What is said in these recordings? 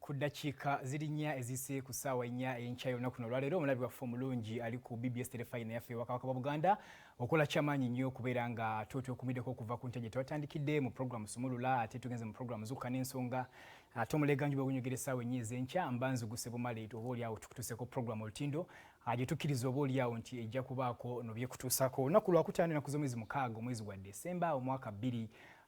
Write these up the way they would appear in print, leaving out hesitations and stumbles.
ku ddakiika ziri 4 ezise ku ssaawa 4 enkya yonna kuno olwaleero omulabi waffe omulungi ali ku BBS Terefayina yaffe wakawaka wa Buganda okola kyamaanyi nnyo okubeera nga twekumiddeko okuva ku ntegye twatandikidde mu programu Sumulula ate tugenze mu programu Zuukuka n'Ensonga ate omuleganju bwegunyogera essaawa 4 ez'enkya mbanziguse bumale oboolyawo tukutuuseko programu olutindo gye tukkiriza oboolyawo nti ejja kubaako no byekutuusako olunaku lwakutaano ennaku z'omwezi mukaaga omwezi gwa Desemba omwaka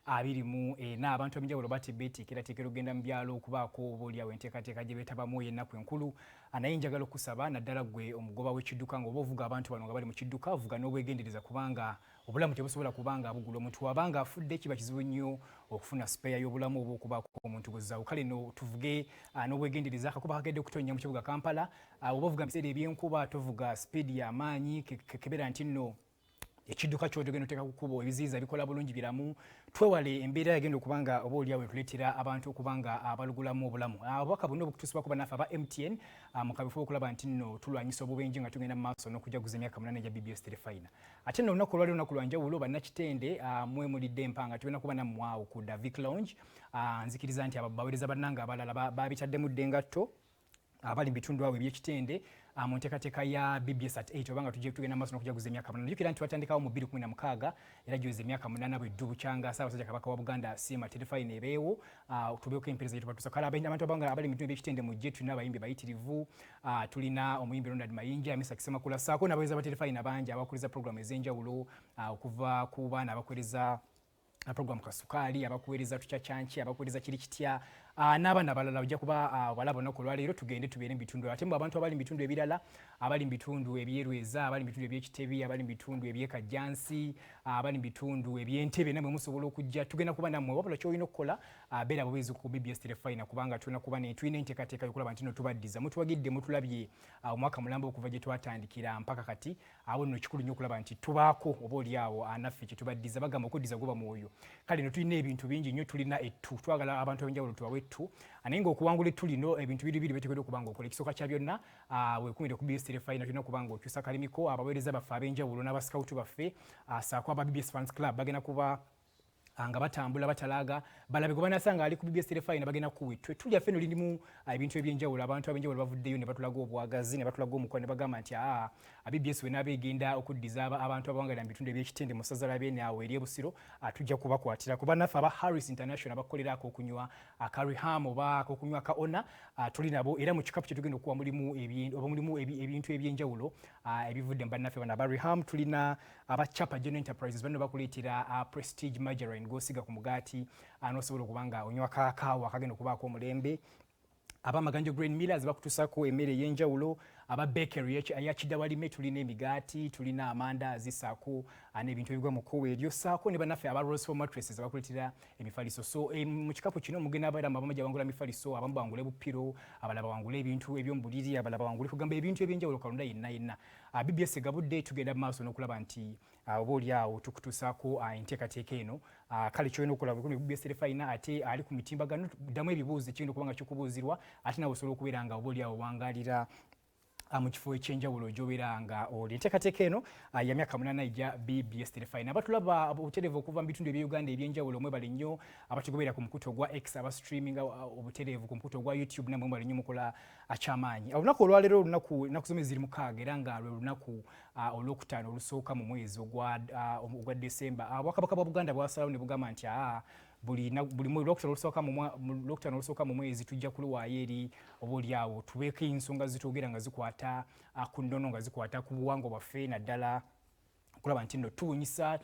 2024 abantu ab'enjawulo bateekerateekera okugenda mu byalo okubaako oboolyawo enteekateeka gye beetabamu ennaku enkulu naye njagala okusaba naddala ggwe omugoba w'ekidduka ng'oba ovuga abantu bano nga bali mu kidduka vuga n'obwegendereza kubanga obulamu tebusobola kubanga bugula omuntu wabanga afudde kiba kizibu nnyo okufuna sipeya y'obulamu oba okubaako omuntu gwezzaawo kale no tuvuge n'obwegendereza akakuba kagedde okutonnya mu kibuga Kampala oba ovuga mu biseera eby'enkuba tovuga sipiidi y'amaanyi kebera nti nno ekidduka ky'otogenda oteeka ku kkubo ebiziyiza bikola bulungi biramu twewale embeera yagenda okubanga oboolyawo etuleetera abantu okubanga abalugulamu obulamu obubaka bonna obukutuusibwako bannaffe aba MTN mu kabifu okulaba nti nno tulwanyisa obubenje nga tugenda mu maaso n'okujaguza emyaka 8 egya BBS Terefayina ate nno olunaku olwali olunaku lwa njawulo bannakitende mwemulidde empanga tugenda kuba nammwe awo ku Davic Lounge nzikiriza nti abaweereza bannange abalala babitaddemu dde engatto abali mu bitundu awo eby'ekitende mu nteekateeka ya BBS at 8 obanga tugenda maaso n'okujaguza emyaka 8 jjukira nti watandikawo mu 2016 era giweze emyaka 8 bweddu bukyanga Ssaabasajja Kabaka wa Buganda asiima Terefayina ebeewo tubeeko empeereza gye tubatuusa kale abantu abali mu bitundu eby'ekitende mujje tulina abayimbi bayitirivu tulina omuyimbi Ronald Mayinja Misa Kisemakula ssaako n'abaweereza ba Terefayina bangi abakuliza pulogulaamu ez'enjawulo okuva ku baana abakuliza program Kasukaali abakuweereza tukyacyanki abakuweereza kiri kitya n'abaana abalala ojja kuba balaba olunaku olwaleero tugende tubeere mu bitundu ate mu abantu abali mu bitundu ebirala abali mu bitundu ebyerweza abali mu bitundu eby'ekitebi abali mu bitundu eby'ekajjansi abali mu bitundu eby'entebe namwe musobola okujja tugenda kuba nammwe wabula kyolina okukola beera bubeezi ku BBS Terefayina kubanga tulina kuba tulina enteekateeka yokulaba nti no tubaddiza mutuwagidde mutulabye omwaka mulamba okuva gye twatandikira mpaka kati awo nno kikulu nnyo okulaba nti tubaako oboolyawo naffe kye tubaddiza bagamba okuddiza guba mwoyo kale no tulina ebintu bingi nnyo tulina ettu twagala abantu ab'enjawulo tubawe ettu naye ng'okuwangula ettu lino ebintu biri beteekeddwa okuba nga okola ekisooka kya byonna weekumire ku BBS Terefayina tulina okuba nga okyusa kalimiko abaweereza baffe ab'enjawulo n'abasikawutu baffe ssaako aba BBS Fans Club bagenda kuba nga batambula batalaaga balabe gwe banasanga ali ku BBS Terefayina bagenda kuwetwe tulya ffe no lirimu ebintu ebyenjawulo abantu ab'enjawulo bavuddeyo ne batulaga obwagazi ne batulaga omukono ne bagamba nti BBS we n'abeegenda okuddiza abantu abawangalira mu bitundu eby'ekitende mu ssaza la Beene awo eri e Busiro tujja kubakwatira kuba naffe aba Harris International abakoleraako okunywa akariham oba okunywa ka ona tuli nabo era mu kikapu kye tugenda okuwa mulimu ebintu ebyenjawulo ebivudde mu bannaffe bano aba Riham tulina aba Chapa General Enterprises bano bakuleetera Prestige Margarine gosiga ku mugaati n'osobola okubanga onywa kaakaawa akagenda okubaako omulembe abamaganjo Green Millers bakutuusako emmere ey'enjawulo aba bakery eya Kidawalime tulina emigaati tulina amandaazi ssaako n'ebintu ebigwa mu kkowe eryo ssaako ne bannaffe aba Roseful Mattresses abakuleetera emifaliso so mu kikapu kino mugenda abairamu abamu gye bawangula emifaliso abamu bawangula ebupiro abalala bawangula ebintu eby'omu buliri abalala bawangula kugamba ebintu ebyenjawulo kalonda yenna BBS egabudde tugenda mu maaso n'okulaba nti oboolyawo tukutuusaako enteekateeka eno kale kyolina okulaba ku BBS Terefayina ate ali ku mitimbagano ddamu ebibuuzo ekigenda okuba nga kikubuuzirwa ate nawe osobola okubeera nga oboolyawo wangaalira mu kifo ekyenjawulo gy'obeera nga oli enteekateeka eno ya myaka 8 egya BBS Terefayina abatulaba obutereevu okuva mu bitundu eby'Uganda eby'enjawulo mwebale nnyo abatugoberera ku mukuto gwa X aba streaming obutereevu ku mukuto gwa YouTube namwe mwebale nnyo mukola akyamaanyi olunaku olwaleero olunaku zomwezi ziri mukaaga era nga lwe lunaku olwokutaano olusooka mu mwezi ogwa Desemba Obwakabaka bwa Buganda bwasalawo ne bugamba nti buli lwokutaano olusooka mu mwezi tujja kuluwaayo eri oboolyawo tubeeko ensonga zitwogera nga zikwata ku nnono nga zikwata ku buwangwa bwaffe naddala kulaba nti nno tuwunyisa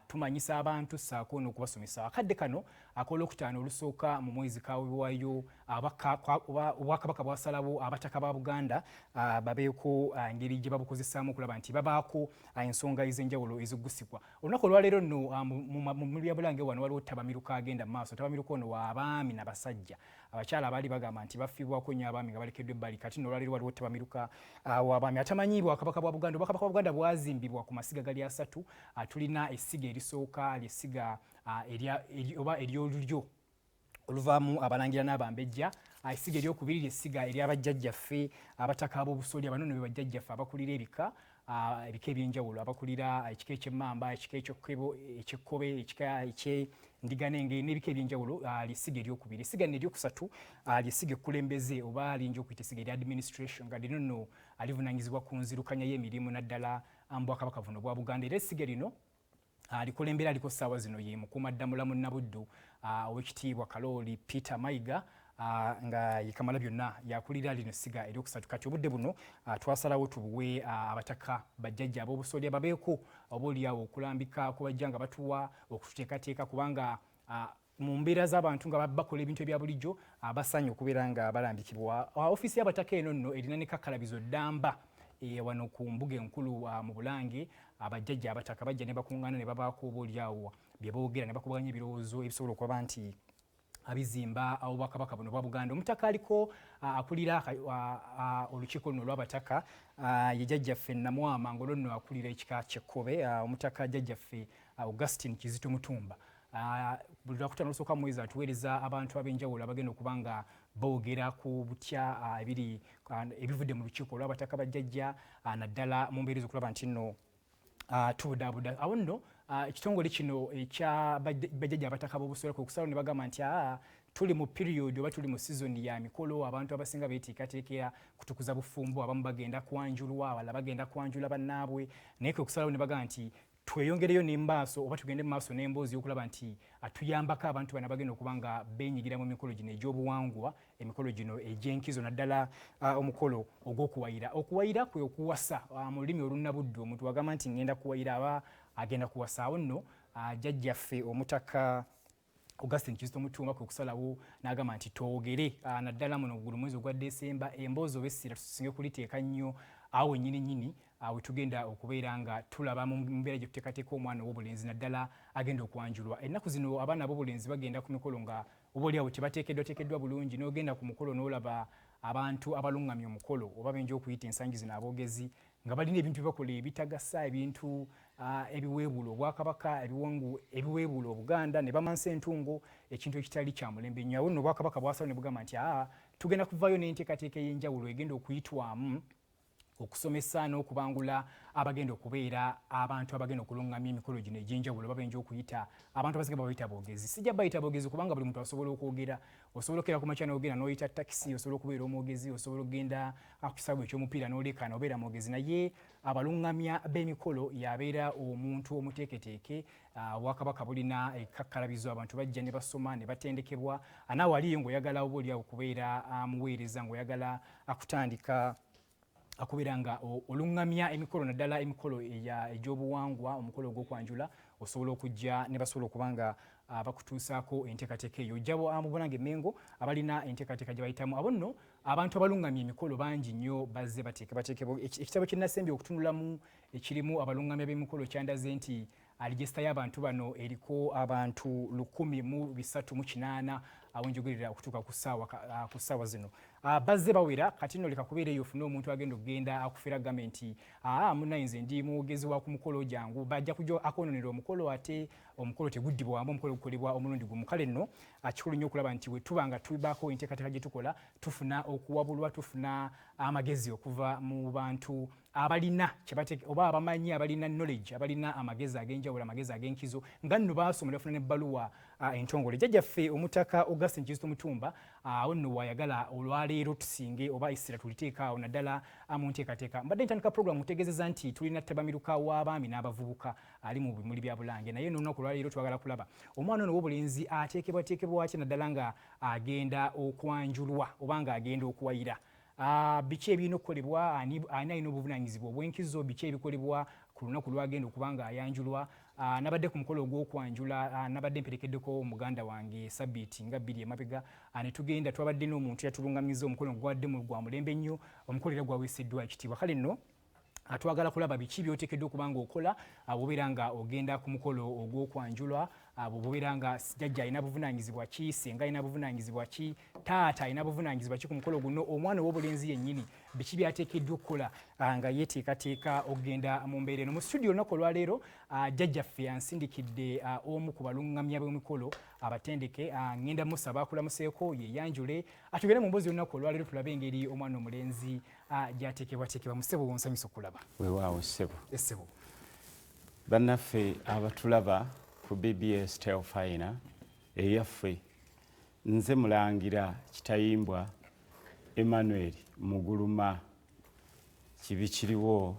tumanyisa abantu ssaako n'okubasomesa akadde kano akolwokutaano olusooka mu mwezi kaweebwayo Obwakabaka bwasalawo abataka ba Buganda babeeko engeri gye babukozesaamu okulaba nti babaako ensonga ez'enjawulo ezigusibwa olunaku olwaleero nno mu lyabulange wano waliwo tabamiruka agenda mu maaso tabamiruka ono wa abaami n'abasajja abakyala abaali bagamba nti bafiibwako nnyo abaami nga balekeddwa ebbali kati nno olwaleero waliwo tabamiruka w'abaami atamanyiibwa Obwakabaka bwa Buganda Obwakabaka bwa Buganda bwazimbibwa ku masiga gali asatu tulina essiga erisooka lyessiga oba eryolulyo oluvaamu abalangira n'abambejja essiga eryokubiri lyessiga eryabajjajjaffe abataka ab'obusolya bano ne be bajjajjaffe abakulira ebika ebyenjawulo abakulira ekika eky'emmamba ekika eky'ekkobe ekika ndiganenge n'ebika ebyenjawulo ly'essiga eryokubiri. Essiga eryokusatu ly'essiga ekkulembeze oba alinja okuyita essiga erya administration nga lino nno alivunaanyizibwa ku nzirukanya y'emirimu naddala mu Bwakabaka buno bwa Buganda. Era essiga lino likulembera aliko ssaawa zino ye mukuumaddamula mu Nabuddu ow'ekitiibwa Kalooli Peter Mayiga nga ye Kamalabyonna yakulira lino essiga eryokusatu. Kati obudde buno twasalawo tubuwe abataka bajjajja ab'obusolya babeeko obaolyawo okulambika kubajja nga batuwa okututeekateeka kubanga mu mbeera z'abantu nga bakola ebintu ebya bulijjo basanye okubeera nga balambikibwa. Ofiisi y'abataka eno nno erina ne kakkalabizo ddamba wano ku mbuga enkulu mu Bulange. Abajjajja abataka bajja ne bakuŋŋaana ne babaako obaolyawo bye boogera ne bakubaganya ebirowoozo ebisobola okuba nti abizimba Obwakabaka buno bwa Buganda. Omutaka aliko akulira olukiiko luno olw'abataka ye jjajjaffe Namwama ng'olwo nno akulira ekika ky'Ekkobe, omutaka jjajjaffe Augustine Kizito Mutumba. Buli Lwakutaano olusooka mu mwezi atuweereza abantu ab'enjawulo abagenda okuba nga boogera ku butya ebivudde mu lukiiko olw'abataka bajjajja naddala mu mbeera ez'okulaba nti nno tubudaabuda. Awo nno ekitongole kino ekya bajjajja abataka b'obusolya kwe kusalawo ne bagamba nti tuli mu period oba tuli mu sizoni ya mikolo, abantu abasinga beeteekateekera kutukuza bufumbo, abamu bagenda kwanjulwa, abalala bagenda kwanjula bannaabwe, naye kwe kusalawo ne bagamba nti tweyongereyo n'embaaso oba tugende mu maaso n'emboozi y'okulaba nti tuyambako abantu bano abagenda okuba nga beenyigira mu mikolo gino egy'obuwangwa, emikolo gino egy'enkizo naddala omukolo ogw'okuwayira. Okuwayira kwe okuwasa mu lulimi olunnabuddu. Omuntu wagamba nti ngenda kuwayira aba agenda kuwasa. Awo nno jjajjaffe omutaka Augustine Kizito Mutumba kwe kusalawo n'agamba nti twogere naddala muno gulu mwezi ogwa Desemba emboozi oba essira tusinge kuliteeka nnyo awo nnyini we tugenda okubeera nga tulaba mu mbeera gye tuteekateeka omwana ow'obulenzi naddala agenda okwanjulwa. Ennaku zino abaana ab'obulenzi bagenda ku mikolo nga obaolyawo tebateekeddwa bulungi, n'ogenda ku mukolo n'olaba abantu abaluŋŋamya omukolo oba benja okuyita ensangi zino aboogezi nga balina ebintu byebakola ebitagasa, ebintu ebiweebuula Obwakabaka, ebiweebuula Obuganda, ne bamansa entungo, ekintu ekitali kya mulembe nnyo. Awo nno Obwakabaka bwasalawo ne bugamba nti tugenda kuvaayo n'enteekateeka ey'enjawulo egenda okuyitwamu okusomesa n'okubangula abagenda okubeera abantu abagenda okuluŋŋamya emikolo gino egy'enjawulo babenja okuyita abantu abasinga babayita boogezi. Sijja bayita boogezi kubanga buli muntu asobola okwogera. Osobola okera ku makya n'ogenda n'oyita takisi, osobola okubeera omwogezi, osobola okugenda ku kisaawe eky'omupiira n'olekaana obeera mwogezi. Naye abaluŋŋamya b'emikolo yabeera omuntu omuteeketeeke. Obwakabaka bulina ekkakkalabizo, abantu bajja ne basoma ne batendekebwa. Naawe aliyo ng'oyagala obaolyawo okubeera muweereza, ng'oyagala akutandika akubeera nga oluŋŋamya emikolo naddala emikolo egy'obuwangwa, omukolo ogw'okwanjula, osobola okujja ne basobola okuba nga bakutuusaako enteekateeka eyo. Ojja mu Bulange Mengo abalina enteekateeka gye bayitamu. Abo nno abantu abaluŋŋamya emikolo bangi nnyo bazze bateekebateekebwa. Ekitabo kye nasembye okutunulamu ekirimu abaluŋŋamya b'emikolo kyandaze nti aligesta y'abantu bano eriko abantu 138 awenjogerera okutuuka ku ssaawa zino. Bazze bawera kati nno leka kubeera eyo ofune omuntu agenda akufera gavumenti munayinze ndi mwogezi wa ku mukolo jangu bajja kujja akoononera omukolo ate omukolo teguddibwamu, omukolo gukolebwa omulundi gumu. Kale nno kikulu nnyo okulaba nti we tuba nga tubaako enteekateeka gye tukola tufuna okuwabulwa, tufuna amagezi okuva mu bantu abalina oba abamanyi abalina knowledge, abalina amagezi ag'enjawulo, amagezi ag'enkizo nga nno baasoma ne bafuna n'ebbaluwa entongole. Jjajjaffe omutaka Augustine Kizito Mutumba awo nno wayagala olwaleero tusinge oba essira tuliteeka awo naddala mu nteekateeka. Mbadde ntandika pulogulaamu mutegeezeza nti tulina ttabamiruka w'abaami n'abavubuka ali mu bimuli bya Bulange, naye n'olunaku olwaleero twagala kulaba omwana ono ow'obulenzi ateekebwateekebwa atya naddala nga agenda okwanjulwa oba nga agenda okuwayira. Biki ebirina okukolebwa, ani alina obuvunaanyizibwa obw'enkizo, biki ebikolebwa ku lunaku lwagenda okuba nga ayanjulwa. Nabadde ku mukolo ogw'okwanjula nabadde mperekeddeko muganda wange sabbiiti nga 2 emabega ne tugenda twabadde n'omuntu yatuluŋŋamyiza omukolo gwadde mu gwa mulembe nnyo, omukolo era gwaweeseddwa ekitiibwa. Kale nno twagala kulaba biki by'oteekeddwa okuba nga okola bw'obeera nga ogenda ku mukolo ogw'okwanjula, bw'obeera nga jjajja alina buvunaanyizibwa ki, senga alina buvunaanyizibwa ki, taata alina buvunaanyizibwa ki ku mukolo guno, omwana ow'obulenzi yennyini biki byateekeddwa okukola nga yeeteekateeka okugenda mu mbeera eno. Mu studio olunaku olwaleero jjajjaffe ansindikidde omu ku baluŋŋamya b'emikolo abatendeke. Ngenda musaba akulamuseeko yeeyanjule atugende mu mboozi olunaku olwaleero tulabe engeri omwana omulenzi gy'ateekebwateekebwa. Musebo wonsanyusa okulaba. Weewaawo ssebo. Essebo. Bannaffe abatulaba ku BBS Terefayina eyaffe nze mulangira Kitayimbwa Emmanuel Muguluma kibikiriwo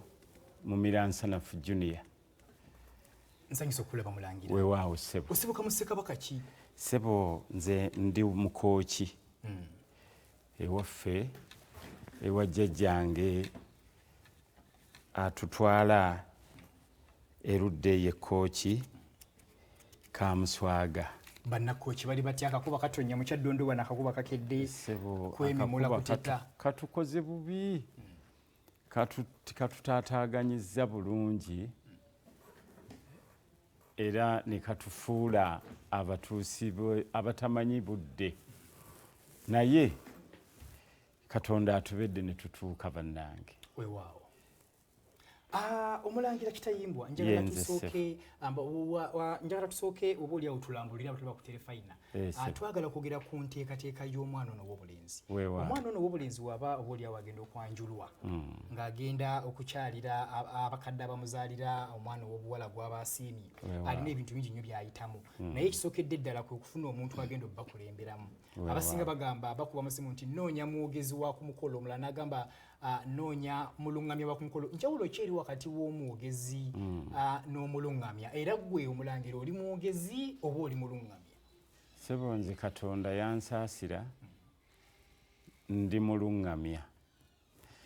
mu Miransanafu Junior. Nsanyusa okulaba mulangira. Weewaawo ssebo. Osibuka mu Ssekabaka ki? Ssebo nze ndi mukooki. Ewaffe ewa jjajjange atutwala erudde ye kooki Kamuswaga. Bannakooki bali batya akakuba katonya mu Kyaddondo wana akakuba kakedde kwememula kuteta. Katukoze bubi. Katutaataaganyizza bulungi era ne katufuula abatuusi abatamanyi budde. Naye Katonda atubedde ne tutuuka bannange. Weewaawo. Omulangira Kitayimbwa njagala tusooke oba oli awo tulambulira abatuli ku Terefayina. Twagala kwogera ku nteekateeka y'omwana ono ow'obulenzi. Omwana ono ow'obulenzi waba oba oli awo agenda okwanjulwa ng'agenda okukyalira abakadde abamuzaalira omwana ow'obuwala gw'aba asiimye. Alina ebintu bingi nnyo by'ayitamu. Naye ekisookedde ddala kwe kufuna omuntu agenda obbakulemberamu. Abasinga bagamba bakuba musimu nti noonya mwogezi wa ku mukolo, omulala n'agamba noonya mulungamya wa ku mukolo. Njawulo ki eri wakati w'omwogezi n'omulungamya? Era gwe omulangira oli mwogezi oba oli mulungamya? Ssebo nze Katonda yansaasira ndi mulungamya.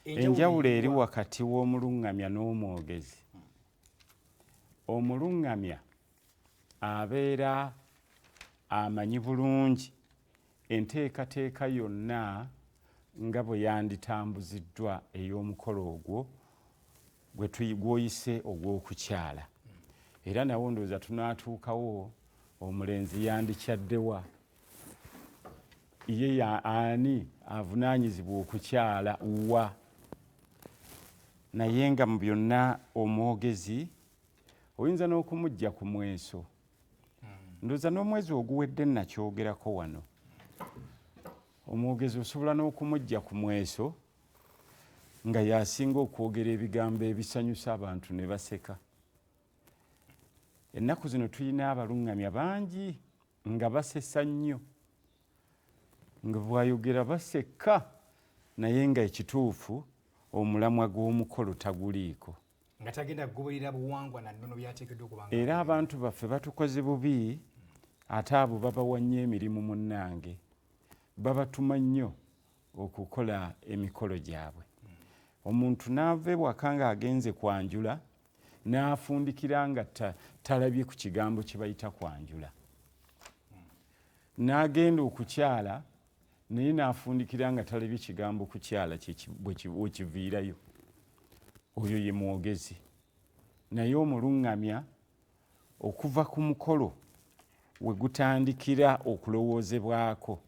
Enjawulo eri wakati w'omulungamya n'omwogezi. Omulungamya abeera amanyi bulungi enteekateeka yonna nga bwe yanditambuziddwa ey'omukolo ogwo gw'oyise ogw'okukyala. Era nawo ndowooza tunaatuukawo omulenzi yandikyaddewa. Ye ani avunaanyizibwa okukyala wa? Naye nga mu byonna omwogezi oyinza n'okumujja ku mweso. Ndowooza n'omwezi oguwedde nakyogerako wano. Omwogezi osobola n'okumujja ku mweso nga yasinga okwogera ebigambo ebisanyusa abantu ne baseka. Ennaku zino tulina abalungamya bangi nga basesa nnyo, nga bw'ayogera baseka naye nga ekituufu omulamwa gw'omukolo taguliiko. Nga tagenda kugoberera buwangwa na nnono byateekeddwa okubanga. Era abantu baffe batukoze bubi ate abo babawa nnyo emirimu munnange. Babatuma nnyo okukola emikolo gyabwe. Omuntu n'ava ewaka ng'agenze kwanjula n'afundikira nga talabye ku kigambo kye bayita kwanjula. N'agenda okukyala naye n'afundikira nga talabye kigambo kukyala bwe kiviirayo. Oyo ye mwogezi. Naye omulungamya okuva ku mukolo we gutandikira okulowoozebwako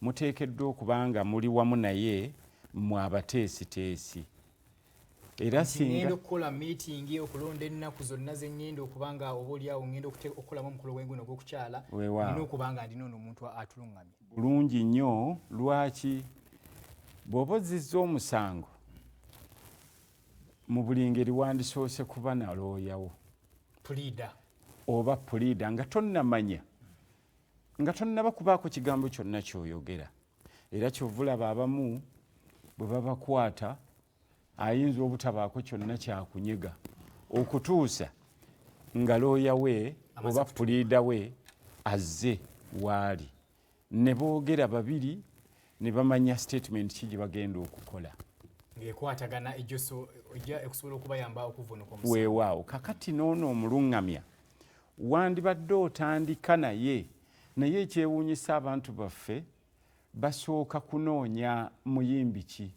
muteekeddwa okuba nga muli wamu naye mu abateesiteesi. Era singa ngenda okukola meeting okulonda ennaku zonna ze ngenda okuba nga oba oli awo ngenda okukolamu omukolo w'enguno ogw'okukyala nina okuba nga ndina ono omuntu atulungamye. Bulungi nnyo. Lwaki? Bw'oba ozzizza omusango mu buli ngeri wandisoose kuba nalooyawo. Puliida. Oba puliida nga tonnamanya, nga tonnaba kubaako kigambo kyonna ky'oyogera. Era kyovulaba abamu bwe babakwata ayinza obutabaako kyonna kyakunyega okutuusa nga looya we oba puliida we azze waali ne boogera babiri ne bamanya statement ki gye bagenda okukola. Ng'ekwatagana ejja okusobola okubayamba okuvuunuka omusango. Weewaawo. Kakati n'ono omulungamya wandibadde otandika naye ekyewuunyisa abantu baffe basooka kunoonya muyimbi ki.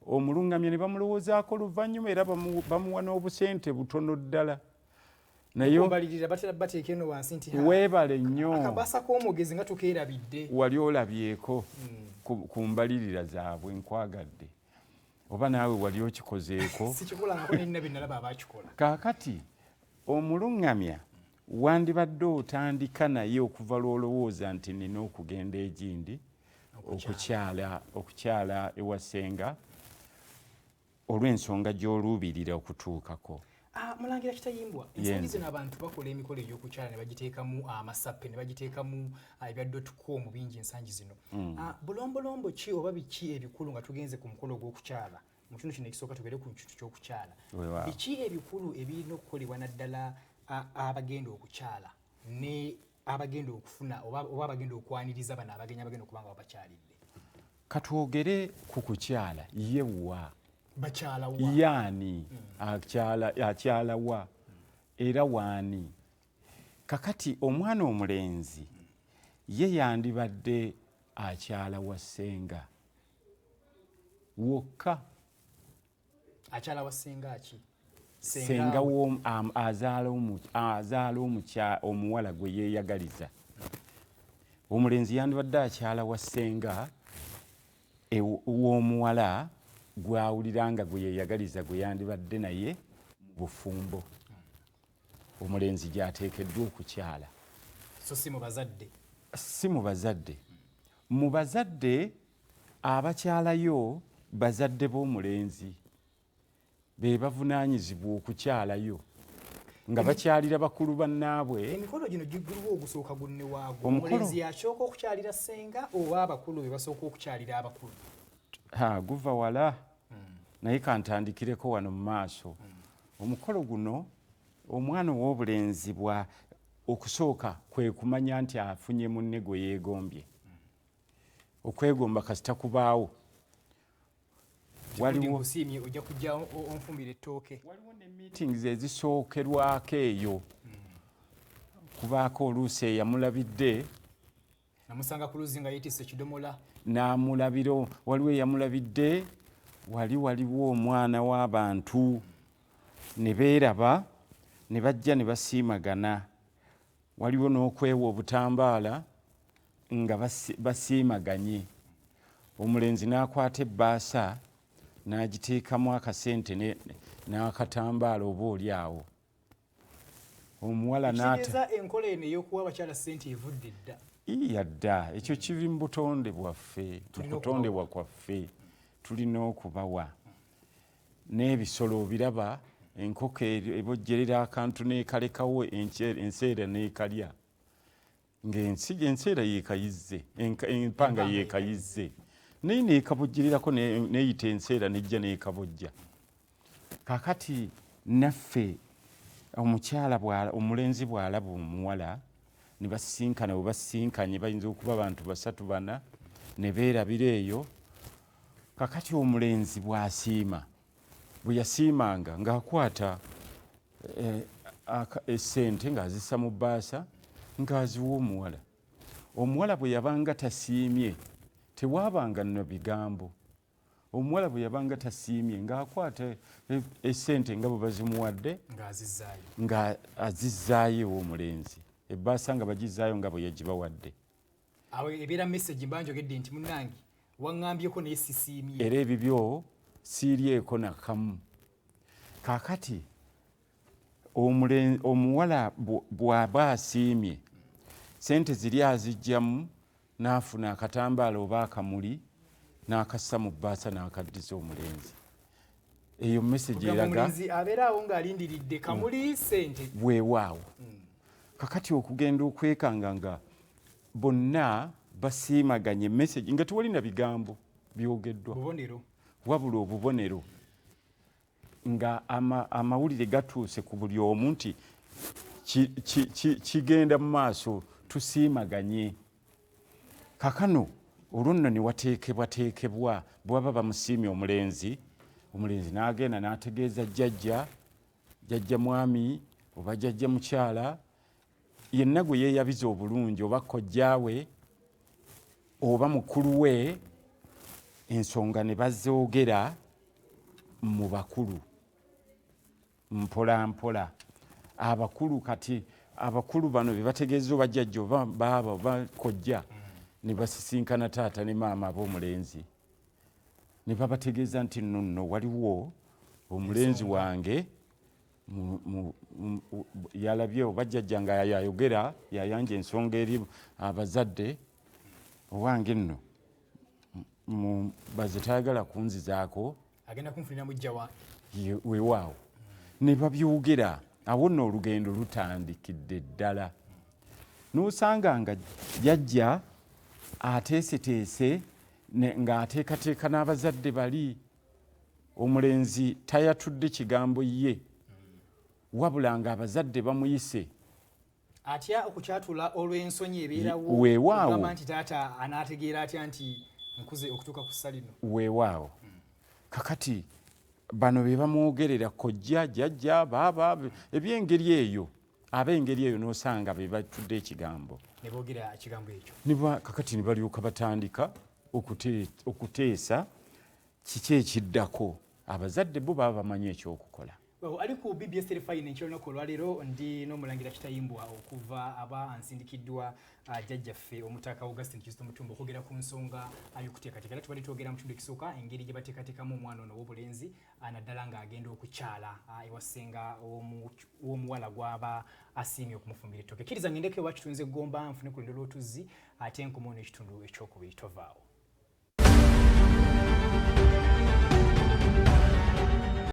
Omulungamya ne bamulowoozaako oluvannyuma era bamuwa n'obusente butono ddala. Naye weebale nnyo. Akabasa k'omwogezi nga tukeerabidde. Wali olabyeko ku mbalirira zaabwe nkwagadde. Oba naawe wali okikozeeko. Sikikolangako nina bye nalaba abaakikola. Kaakati omulungamya wandibadde otandika naye okuva lw'olowooza nti nina okugenda egindi okukyala ewa ssenga olw'ensonga gy'oluubirira okutuukako. Mulangira Kitayimbwa, ensangi zino abantu bakola emikolo egy'okukyala ne bagiteekamu amasappe ne bagiteekamu ebya .com bingi ensangi zino. Bulombolombo ki oba biki ebikulu nga tugenze ku mukolo gw'okukyala mu kitundu kino ekisooka tugere ku kintu ky'okukyala, biki ebikulu ebirina okukolebwa naddala abagenda okukyala ne abagenda okufuna oba abagenda okwaniriza bano abagenyi abagenda okuba nga babakyalidde? Katwogere ku kukyala yewa bakyala wa yani akyala wa era waani. Kakati omwana omulenzi ye yandibadde akyala wa ssenga wokka. akyala wa ssenga ki? Ssenga azaala omuwala gwe yeeyagaliza. Omulenzi yandibadde akyala wa ssenga w'omuwala gwawulira nga gwe yeeyagaliza gwe yandibadde naye mu bufumbo. Omulenzi gy'ateekeddwa okukyala. So si mu bazadde? Si mu bazadde. Mu bazadde abakyalayo bazadde b'omulenzi be bavunaanyizibwa okukyalayo nga bakyalira bakulu bannaabwe. Emikolo gino giggulwa ogusooka gunne waagwo. Omulenzi yasooka okukyalira ssenga oba abakulu be basooka okukyalira abakulu? Guva wala. Naye kantandikireko wano mu maaso. Omukolo guno omwana ow'obulenzi bwa okusooka kwe kumanya nti afunye munne gwe yeegombye. Okwegomba kasita kubaawo. Waliwo ojja kujja onfumbira ettooke. Waliwo ne meetings ezisookerwako eyo. Kubaako oluusi eyamulabidde namusanga ku luzzi nga yeetisse ekidomola n'amulabiro. Waliwo eyamulabidde waliwo omwana w'abantu ne beeraba ne bajja ne basiimagana. Waliwo n'okwewa obutambaala nga basiimaganye. Omulenzi n'akwata ebbaasa n'agiteekamu akasente n'akatambaala oba oli awo. Omuwala n'ata enkola eno ey'okuwa abakyala ssente evudde dda. Yadda ekyo kiri mu butonde bwaffe, mu kutondebwa kwaffe tulina okubawa. N'ebisolo obiraba, enkoko ebojjerera akantu n'ekalekawo enseera n'ekalya. Enseera yeekayizze, empanga yeekayizze. Naye n'ekabojjererako n'eyita enseera n'ejja n'ekabojja. Kaakati naffe omulenzi bw'alaba omuwala ne basisinkana bwe basisinkanye bayinza okuba abantu 3-4 ne beerabira eyo. Kakati omulenzi bw'asiima, bwe yasiimanga ng'akwata essente ng'azissa mu bbaasa ng'aziwa omuwala. Omuwala bwe yabanga tasiimye tewaabanga nno bigambo. Omuwala bwe yabanga tasiimye ng'akwata essente nga bwe bazimuwadde nga azizzaayo omulenzi. Ebbaasa nga bagizzaayo nga bwe yagibawadde. Awo ebeera message mba njogedde nti munnange waŋŋambyeko naye sisiimye. Era ebibyo siiryeko nakamu. Kaakati omuwala bw'aba asiimye sente ziri azijjamu n'afuna akatambaala oba akamuli n'akassa mu bbaasa n'akaddiza omulenzi. Eyo message eraga omulenzi abeera awo ng'alindiridde kamuli sente. Weewaawo. Kakati okugenda okwekanga nga bonna basiimaganye message nga tewali na bigambo byogeddwa. Bubonero. Wabula obubonero nga amawulire gatuuse ku buli omu nti kigenda mu maaso tusiimaganye. Kakano olwo nno ne wateekebwa bw'aba bamusiimye omulenzi n'agenda n'ategeeza jjajja mwami oba jjajja mukyala yenna gwe yeeyabiza obulungi oba kojjaawe oba mukulu we, ensonga ne bazoogera mu bakulu mpola mpola. Abakulu bano be bategeeza oba jjajja oba baaba oba kojja ne basisinkana taata ne maama ab'omulenzi ne babategeeza nti nno waliwo omulenzi wange yalabye oba jjajja nga yayogera yayanja ensonga eri abazadde owange nno baze tayagala kunzizaako agenda kunfunira mujja wa weewaawo. ne babyogera awo nno olugendo lutandikidde ddala n'osanga nga jjajja ateeseteese ng'ateekateeka n'abazadde bali omulenzi tayatudde kigambo ye wabula ng'abazadde bamuyise atya okukyatula olw'ensonyi ebeerawo weewaawo ogamba nti taata anaategeera atya nti nkuze okutuuka ku ssa lino weewaawo kakati bano be bamwogerera kojja jjajja baaba ebyengeri eyo ab'engeri eyo n'osanga be batudde ekigambo ne boogera ekigambo ekyo kakati ne balyoka batandika okuteesa kiki ekiddako abazadde bo baba bamanyi ekyokukola ali ku BBS Terefayina ekyolunaku olwaleero ndi n'omulangira kitayimbwa okuva aba ansindikiddwa jjajjaffe omutaka Augustine Kizito Mutumba okwogera ku nsonga y'okuteekateeka era tubadde twogera mu kitundu ekisooka engeri gye bateekateekamu omwana ono ow'obulenzi naddala ng'agenda okukyala ewasenga w'omuwala gw'aba asiimye okumufumbira ettooke kkiriza ngendeko ewa kitunze eggomba nfune ku lundo lw'otuzzi ate nkomawo n'ekitundu ekyokubiri tovaawo